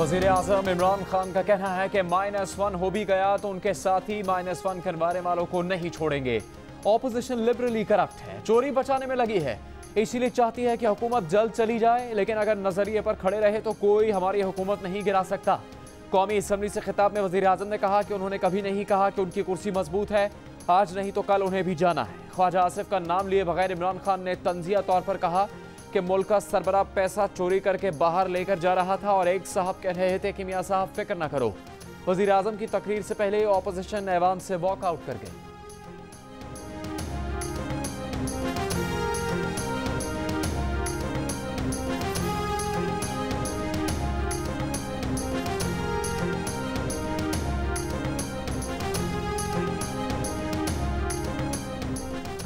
वज़ीर आज़म इमरान खान का कहना है कि -1 हो भी गया तो उनके साथी -1 करवाने वालों को नहीं छोड़ेंगे। ऑपोजिशन लिबरली करप्ट है, चोरी बचाने में लगी है, इसीलिए चाहती है कि हुकूमत जल्द चली जाए, लेकिन अगर नजरिए पर खड़े रहे तो कोई हमारी हुकूमत नहीं गिरा सकता। कौमी असम्बली से खिताब में वज़ीर आज़म ने कहा कि उन्होंने कभी नहीं कहा कि उनकी कुर्सी मजबूत है, आज नहीं तो कल उन्हें भी जाना है। ख्वाजा आसिफ का नाम लिए बगैर इमरान खान ने तंजिया तौर पर कहा कि मुल्क का सरबराह पैसा चोरी करके बाहर लेकर जा रहा था और एक साहब कह रहे थे कि मियाँ साहब फिक्र ना करो। वज़ीर आज़म की तकरीर से पहले ऑपोजिशन ऐवान से वॉकआउट कर गई।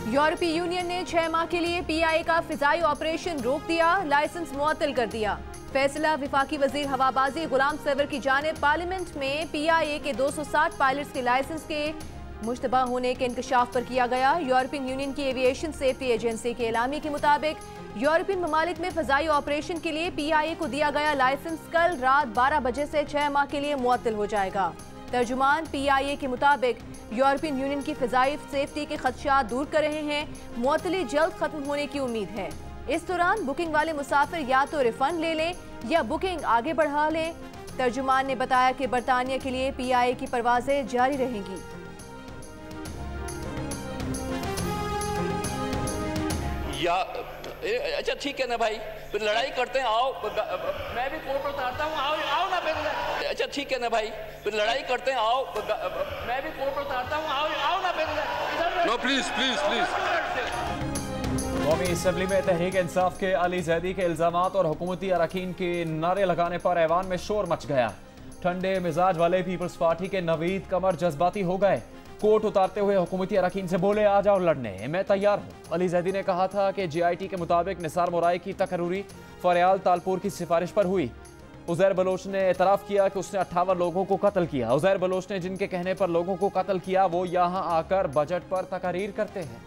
यूरोपीय यूनियन ने 6 माह के लिए पीआईए का फिजाई ऑपरेशन रोक दिया, लाइसेंस मुअत्तल कर दिया। फैसला विफाकी वजीर हवाबाजी गुलाम सरवर की जानिब पार्लियामेंट में पीआईए के 260 पायलट्स के लाइसेंस के मुश्तबा होने के इंकशाफ पर किया गया। यूरोपियन यूनियन की एविएशन सेफ्टी एजेंसी के एलामी के मुताबिक यूरोपियन ममालिक में फजाई ऑपरेशन के लिए पीआईए को दिया गया लाइसेंस कल रात 12 बजे से 6 माह के लिए मुअत्तल हो जाएगा। तर्जुमान पीआईए के मुताबिक यूरोपियन यूनियन की फिजाई सेफ्टी के खदशात दूर कर रहे हैं, मुअत्तली जल्द खत्म होने की उम्मीद है। इस दौरान बुकिंग वाले मुसाफिर या तो रिफंड ले लें या बुकिंग आगे बढ़ा लें। तर्जुमान ने बताया कि बरतानिया के लिए पीआईए की परवाजें जारी रहेंगी। या अच्छा ठीक है ना भाई, फिर लड़ाई करते हैं, आओ मैं भी कोर्ट उतारता हूँ, आओ ना फिर। अच्छा ठीक है ना भाई, फिर लड़ाई करते हैं, आओ मैं भी कोर्ट उतारता हूँ, आओ ना फिर। No please please please. कौमी असम्बली में तहरीक इंसाफ के अली जैदी के इल्जामात और हुकूमती अरकान के नारे लगाने पर ऐवान में शोर मच गया। ठंडे मिजाज वाले पीपल्स पार्टी के नवीद कमर जज्बाती हो गए। कोर्ट उतारते हुए हुकूमती अरकान से बोले, आ जाओ लड़ने, मैं तैयार हूँ। अली जैदी ने कहा था कि GIT के मुताबिक निसार मोराई की तकरूरी फरियाल तालपुर की सिफारिश पर हुई। उज़ैर बलोच ने एतराफ़ किया कि उसने 58 लोगों को कत्ल किया। उज़ैर बलोच ने जिनके कहने पर लोगों को कत्ल किया वो यहाँ आकर बजट पर तकरीर करते हैं।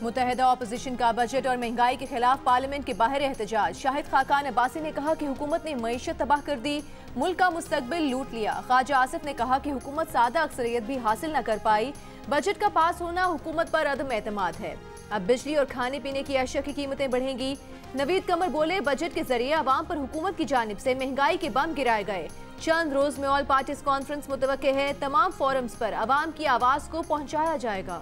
मुत्तहिदा अपोजिशन का बजट और महंगाई के खिलाफ पार्लियामेंट के बाहर एहतजाज। शाहिद खाकान अब्बासी ने कहा कि हुकूमत ने मईशत तबाह कर दी, मुल्क का मुस्तकबिल लूट लिया। ख्वाजा आसिफ ने कहा कि हुकूमत सादा अक्सरियत भी हासिल न कर पाई, बजट का पास होना हुकूमत पर अदम एतमाद है। अब बिजली और खाने पीने की अशिया की कीमतें बढ़ेंगी। नवीद कमर बोले, बजट के जरिए अवाम पर हुकूमत की जानिब से महंगाई के बम गिराए गए। चंद रोज में ऑल पार्टीज कॉन्फ्रेंस मुतवक्के है, तमाम फोरम्स पर अवाम की आवाज को पहुंचाया जाएगा।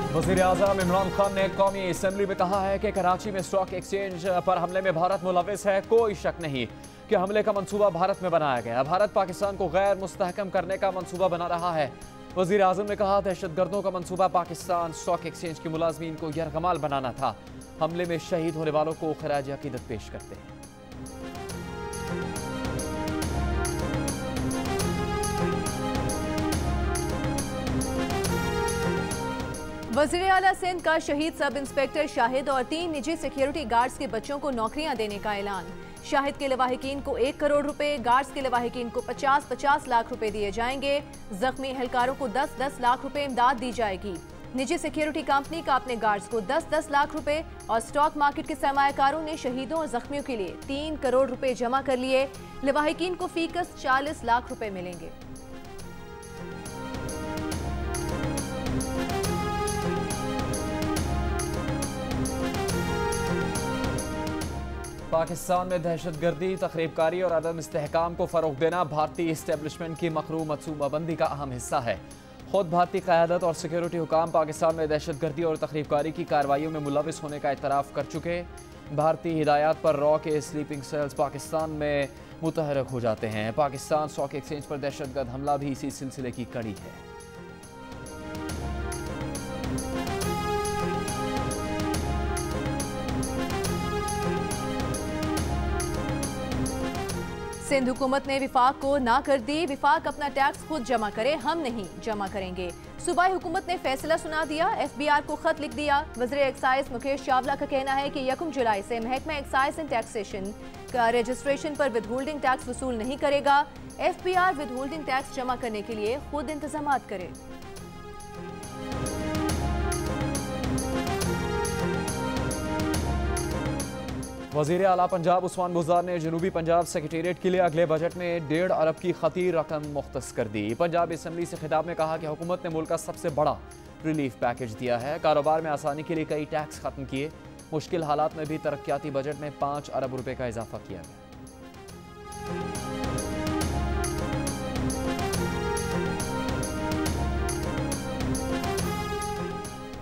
वज़ीर आज़म इमरान खान ने कौमी असम्बली में कहा है कि कराची में स्टॉक एक्सचेंज पर हमले में भारत मुलविस है। कोई शक नहीं कि हमले का मंसूबा भारत में बनाया गया। भारत पाकिस्तान को गैर मुस्तहकम करने का मंसूबा बना रहा है। वज़ीर आज़म ने कहा, दहशतगर्दों का मंसूबा पाकिस्तान स्टॉक एक्सचेंज के मुलाजमीन को यरगमाल बनाना था। हमले में शहीद होने वालों को खराज अकीदत पेश करते हैं। वज़ीर आला सिंध का शहीद सब इंस्पेक्टर शाहिद और 3 निजी सिक्योरिटी गार्ड्स के बच्चों को नौकरियां देने का ऐलान। शाहिद के लवाहिकीन को 1 करोड़ रुपए, गार्ड्स के लवाहिकीन को 50-50 लाख रुपए दिए जाएंगे। जख्मी एहलकारों को 10-10 लाख रुपए इमदाद दी जाएगी। निजी सिक्योरिटी कंपनी का अपने गार्ड्स को 10-10 लाख रुपए और स्टॉक मार्केट के सरमायाकारों ने शहीदों और जख्मियों के लिए 3 करोड़ रुपए जमा कर लिए। लवाहिकीन को फीकस 40 लाख रुपए मिलेंगे। पाकिस्तान में दहशतगर्दी, तखरीबकारी और अदम इस्तेहकाम को फ़रोग़ देना भारतीय इस्टेब्लिशमेंट की मखरू मनसूबाबंदी का अहम हिस्सा है। खुद भारतीय क़यादत और सिक्योरिटी हुकाम पाकिस्तान में दहशतगर्दी और तखरीबकारी की कार्रवाइयों में मुलविस होने का एतराफ़ कर चुके। भारतीय हिदायत पर रॉ के स्लीपिंग सेल्स पाकिस्तान में मुतहरक हो जाते हैं। पाकिस्तान स्टॉक एक्सचेंज पर दहशतगर्द हमला भी इसी सिलसिले की कड़ी है। सिंध हुकूमत ने विफाक को ना कर दी, विफाक अपना टैक्स खुद जमा करे, हम नहीं जमा करेंगे। सूबाई हुकूमत ने फैसला सुना दिया, FBR को खत लिख दिया। वज़ीर एक्साइज मुकेश चावला का कहना है कि 1 जुलाई से महकमा एक्साइज एंड टैक्सेशन का रजिस्ट्रेशन पर विदहोल्डिंग टैक्स वसूल नहीं करेगा। FPR विदहोल्डिंग टैक्स जमा करने के लिए खुद इंतजाम करे। वज़ीर आला पंजाब उस्मान बुज़दार ने जनूबी पंजाब सेक्रेटेरिएट के लिए अगले बजट में 1.5 अरब की खतीर रकम मुख्तस कर दी। पंजाब असम्बली से खिताब में कहा कि हुकूमत ने मुल्क का सबसे बड़ा रिलीफ पैकेज दिया है। कारोबार में आसानी के लिए कई टैक्स खत्म किए। मुश्किल हालात में भी तरक्याती बजट में 5 अरब रुपए का इजाफा किया गया।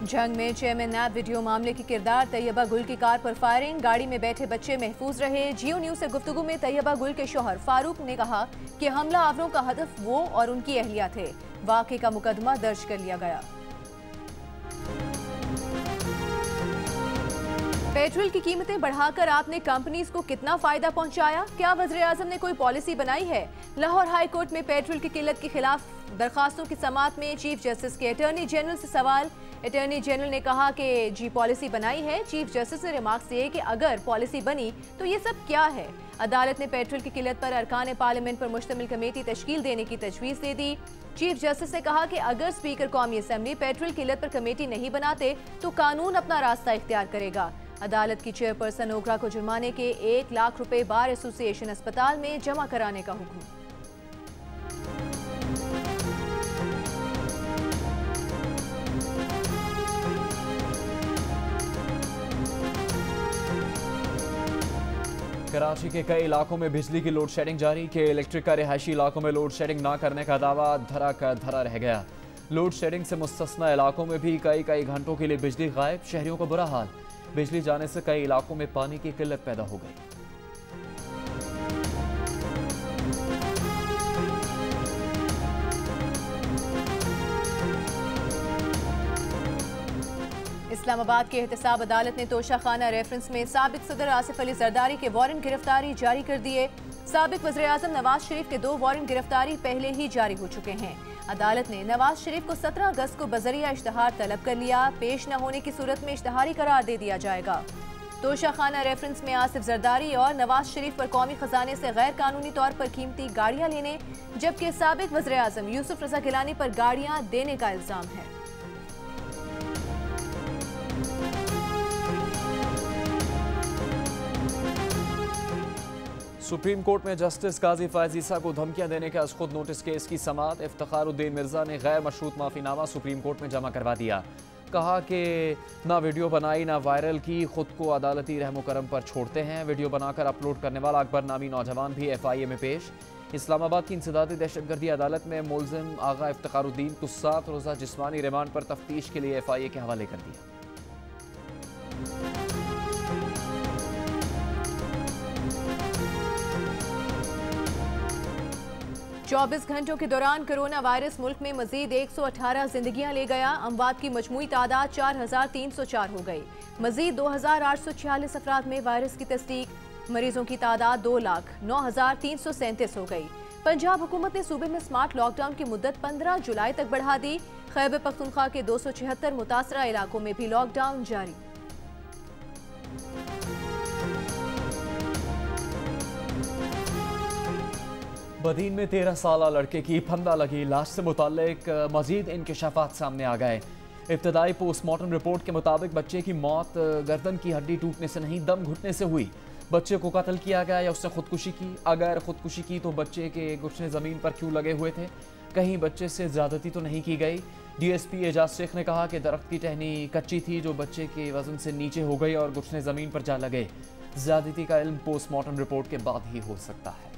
जंग में चेयरमैन नैब वीडियो मामले की किरदार तैयबा गुल की कार पर फायरिंग, गाड़ी में बैठे बच्चे महफूज रहे। जियो न्यूज से गुफ्तगू में तैयबा गुल के शोहर फारूक ने कहा कि हमला आवरों का हदफ वो और उनकी अहलिया थे। वाक़े का मुकदमा दर्ज कर लिया गया। पेट्रोल की कीमतें बढ़ाकर आपने कंपनीज को कितना फायदा पहुंचाया? क्या वज़ीर आज़म ने कोई पॉलिसी बनाई है? लाहौर हाई कोर्ट में पेट्रोल की किल्लत के खिलाफ दरखास्तों की समाअत में चीफ जस्टिस के अटॉर्नी जनरल से सवाल। अटॉर्नी जनरल ने कहा कि जी पॉलिसी बनाई है। चीफ जस्टिस ने रिमार्क्स दिए कि अगर पॉलिसी बनी तो ये सब क्या है। अदालत ने पेट्रोल की किल्लत पर अरकान पार्लियामेंट पर मुश्तमिल कमेटी तश्कील देने की तजवीज़ दे दी। चीफ जस्टिस ने कहा कि अगर स्पीकर कौमी असम्बली पेट्रोल किल्लत पर कमेटी नहीं बनाते तो कानून अपना रास्ता इख्तियार करेगा। अदालत की चेयरपर्सन ओगरा को जुर्माने के 1 लाख रुपए बार एसोसिएशन अस्पताल में जमा कराने का हुक्म। कराची के कई इलाकों में बिजली की लोड शेडिंग जारी। के इलेक्ट्रिक का रिहायशी इलाकों में लोड शेडिंग न करने का दावा धरा का धरा रह गया। लोड शेडिंग से मुस्तस्ना इलाकों में भी कई घंटों के लिए बिजली गायब। शहरियों का बुरा हाल। बिजली जाने से कई इलाकों में पानी की किल्लत पैदा हो गई। इस्लामाबाद की एहतसाब अदालत ने तोशाखाना रेफरेंस में साबिक सदर आसिफ अली जरदारी के वारंट गिरफ्तारी जारी कर दिए। साबिक वज़ीर आज़म नवाज शरीफ के 2 वारंट गिरफ्तारी पहले ही जारी हो चुके हैं। अदालत ने नवाज शरीफ को 17 अगस्त को बजरिया इश्तहार तलब कर लिया। पेश न होने की सूरत में इश्तहारी करार दे दिया जाएगा। तोशाखाना रेफरेंस में आसिफ जरदारी और नवाज शरीफ पर कौमी खजाने से गैर कानूनी तौर पर कीमती गाड़ियां लेने, जबकि साबिक वज़ीर आज़म यूसुफ रज़ा गिलानी पर गाड़ियां देने का इल्जाम है। सुप्रीम कोर्ट में जस्टिस काजी फायज ईसा को धमकियां देने के खुद नोटिस केस की समाअत। इफ्तिखारुद्दीन मिर्जा ने गैर मशरूत माफीनामा सुप्रीम कोर्ट में जमा करवा दिया। कहा कि ना वीडियो बनाई ना वायरल की, खुद को अदालती रहम करम पर छोड़ते हैं। वीडियो बनाकर अपलोड करने वाला अकबर नामी नौजवान भी FIA में पेश। इस्लामाबाद की इंसदादी दहशतगर्दी अदालत में मुलजिम आगा इफ्तिखारुद्दीन को 7 रोज़ा जिस्मानी रिमांड पर तफ्तीश के लिए FIA के हवाले कर दिया। चौबीस घंटों के दौरान कोरोना वायरस मुल्क में मजीद 118 जिंदगियां ले गया। अमवात की मजमूई तादाद 4304 हो गई। मजीद 2846 अफराद में वायरस की तस्दीक। मरीजों की तादाद 2,09,337 हो गई। पंजाब हुकूमत ने सूबे में स्मार्ट लॉकडाउन की मुद्दत 15 जुलाई तक बढ़ा दी। खैबर पख्तूनख्वा के 276 मुतासरा इलाकों में भी लॉकडाउन जारी। बदीन में 13 साला लड़के की फंदा लगी लाश से मुताल्लिक मजीद इंकशाफात सामने आ गए। इब्तदाई पोस्टमार्टम रिपोर्ट के मुताबिक बच्चे की मौत गर्दन की हड्डी टूटने से नहीं, दम घुटने से हुई। बच्चे को कत्ल किया गया या उसने खुदकुशी की? अगर खुदकुशी की तो बच्चे के घुटने ज़मीन पर क्यों लगे हुए थे? कहीं बच्चे से ज़्यादती तो नहीं की गई? DSP एजाज शेख ने कहा कि दरख्त की टहनी कच्ची थी जो बच्चे के वजन से नीचे हो गई और घुटने ज़मीन पर जा लगे। ज़्यादती का इल्म पोस्टमार्टम रिपोर्ट के बाद ही हो सकता है।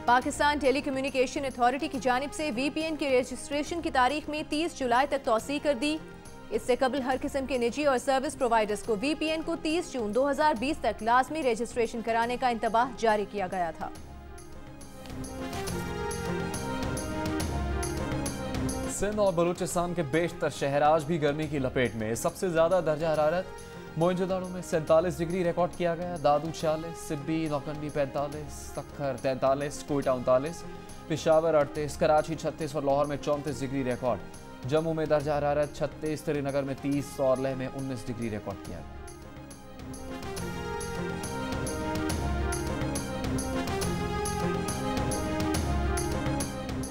पाकिस्तान टेलीकम्युनिकेशन अथॉरिटी की जानिब से VPN के रजिस्ट्रेशन की तारीख में 30 जुलाई तक तौसी कर दी। इससे कबल हर किस्म के निजी और सर्विस प्रोवाइडर्स को VPN को 30 जून 2020 तक लाजमी रजिस्ट्रेशन कराने का इंतबाह जारी किया गया था। सिंध और बलूचिस्तान के बेशतर शहर आज भी गर्मी की लपेट में। सबसे ज्यादा दर्जा हरारत मोइंजोदाड़ो में 47 डिग्री रिकॉर्ड किया गया। दादू 46, सिब्बी नौकंडी 45, सखर 43, कोयटा 39, पेशावर 38, कराची 36 और लाहौर में 34 डिग्री रिकॉर्ड। जम्मू में दर्जा हरारत 36, श्रीनगर में 30 और लेह में 19 डिग्री रिकॉर्ड किया गया।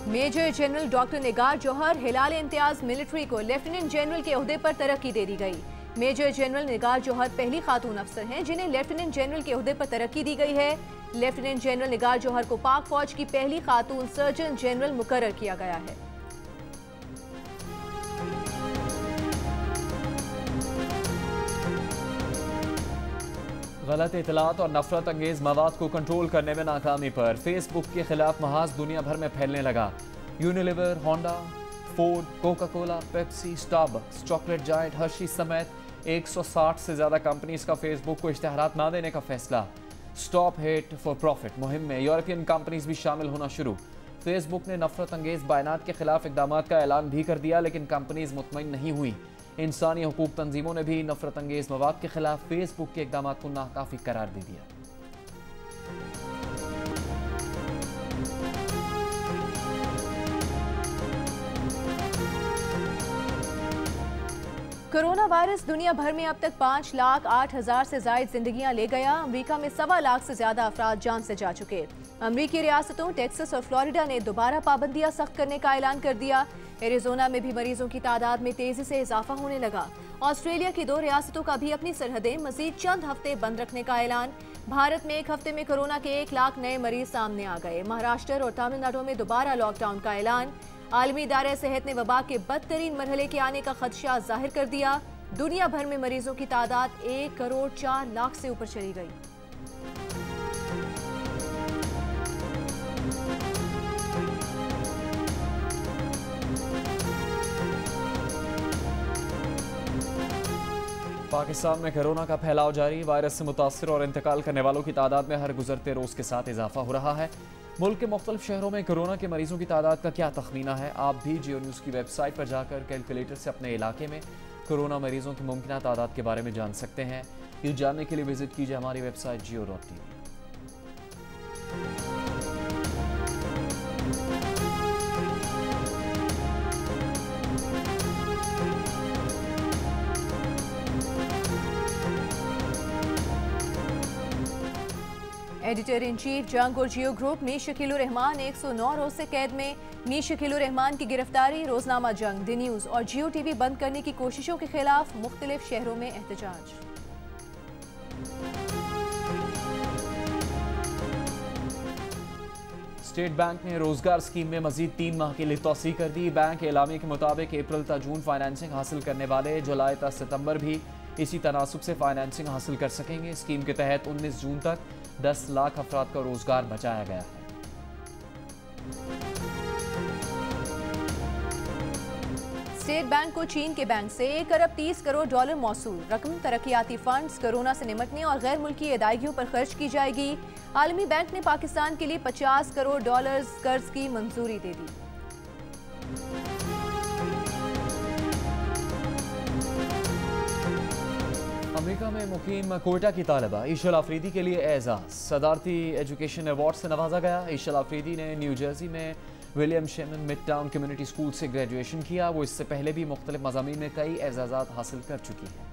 मेजर जनरल डॉक्टर निगार जौहर हिलाल इम्तियाज मिलिट्री को लेफ्टिनेंट जनरल के ओहदे पर तरक्की दे दी गई। मेजर जनरल निगार जौहर पहली खातून अफसर हैं जिन्हें लेफ्टिनेंट जनरल के ओहदे पर तरक्की दी गई है। लेफ्टिनेंट जनरल निगार जौहर को पाक फौज की पहली खातून सर्जन जनरल मुकर्रर किया गया है। गलत इतलात और नफरत अंगेज मवाद को कंट्रोल करने में नाकामी पर फेसबुक के खिलाफ महाज दुनिया भर में फैलने लगा। Unilever, Honda, Ford, Coca Cola, Pepsi, Starbucks, chocolate giant, Hershey समेत 160 से ज्यादा कंपनीज का फेसबुक को इश्तिहारात ना देने का फैसला। स्टॉप हेट फॉर प्रॉफिट मुहिम में यूरोपियन कंपनीज भी शामिल होना शुरू। फेसबुक ने नफरत अंगेज बयानात के खिलाफ इकदामात का ऐलान भी कर दिया, लेकिन कंपनीज मुतमईन नहीं हुई। इंसानी हुकूक तंजीमों ने भी नफरत अंगेज मवाद के खिलाफ फेसबुक के इकदामात को नाकाफी करार दे दिया। कोरोना वायरस दुनिया भर में अब तक 5,08,000 से ज्यादा जिंदगियां ले गया। अमेरिका में 1.25 लाख से ज्यादा अफराद जान से जा चुके। अमेरिकी रियासतों टेक्सास और फ्लोरिडा ने दोबारा पाबंदियां सख्त करने का ऐलान कर दिया। एरिजोना में भी मरीजों की तादाद में तेजी से इजाफा होने लगा। ऑस्ट्रेलिया की 2 रियासतों का भी अपनी सरहदें मजीद चंद हफ्ते बंद रखने का ऐलान। भारत में एक हफ्ते में कोरोना के 1 लाख नए मरीज सामने आ गए। महाराष्ट्र और तमिलनाडु में दोबारा लॉकडाउन का ऐलान। आलमी इदारे सेहत ने वबा के बदतरीन मरहले के आने का खदशा जाहिर कर दिया। दुनिया भर में मरीजों की तादाद 1 करोड़ 4 लाख से ऊपर चली गई। पाकिस्तान में कोरोना का फैलाव जारी। वायरस से मुतासिर और इंतकाल करने वालों की तादाद में हर गुजरते रोज के साथ इजाफा हो रहा है। मुल्क के मुख्तलिफ शहरों में कोरोना के मरीजों की तादाद का क्या तखमीना है, आप भी जियो न्यूज़ की वेबसाइट पर जाकर कैलकुलेटर से अपने इलाके में कोरोना मरीजों की मुमकिन तादाद के बारे में जान सकते हैं। ये जानने के लिए विजिट कीजिए हमारी वेबसाइट जियो.tv। एडिटर इन चीफ जंग और जियो ग्रुप मीर शकील रहमान 109 रोज से कैद में। मीर शकील रहमान की गिरफ्तारी, रोजनामा जंग, द न्यूज और जियो टीवी बंद करने की कोशिशों के खिलाफ मुख्तलिफ शहरों में एहतजाज। स्टेट बैंक ने रोजगार स्कीम में मजीद 3 माह के लिए तोसी कर दी। बैंक एलामी के मुताबिक अप्रैल ta जून फाइनेंसिंग हासिल करने वाले जुलाई ta सितंबर भी इसी तनासुब से फाइनेंसिंग हासिल कर सकेंगे। स्कीम के तहत 19 जून तक 10 लाख अफराद का रोजगार बचाया गया है। स्टेट बैंक को चीन के बैंक से 1 अरब 30 करोड़ डॉलर मौसूल। रकम तरक्याती फंड्स कोरोना से निमटने और गैर मुल्की अदायगियों पर खर्च की जाएगी। आलमी बैंक ने पाकिस्तान के लिए 50 करोड़ डॉलर कर्ज की मंजूरी दे दी। अमेरिका में मुकीम कोयटा की तालिबा ईशल आफरीदी के लिए एजाज सदारती एजुकेशन अवार्ड से नवाजा गया। ईशल आफरीदी ने न्यू जर्सी में William Sheman mid town community school से ग्रेजुएशन किया। वो इससे पहले भी मुख्तलिफ मज़ामीन में कई एजाज़ात हासिल कर चुकी है।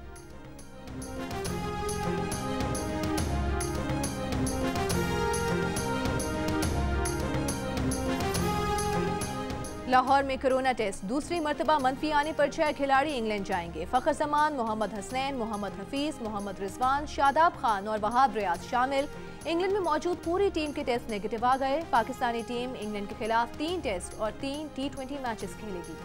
लाहौर में कोरोना टेस्ट, दूसरी मरतबा मनफी आने पर 6 खिलाड़ी इंग्लैंड जाएंगे। फखर जमान, मोहम्मद हसनैन, मोहम्मद हफीज, मोहम्मद रिजवान, शादाब खान और वहाब रियाज शामिल। इंग्लैंड में मौजूद पूरी टीम के टेस्ट नेगेटिव आ गए। पाकिस्तानी टीम इंग्लैंड के खिलाफ 3 टेस्ट और 3 T20 मैचेस खेलेगी।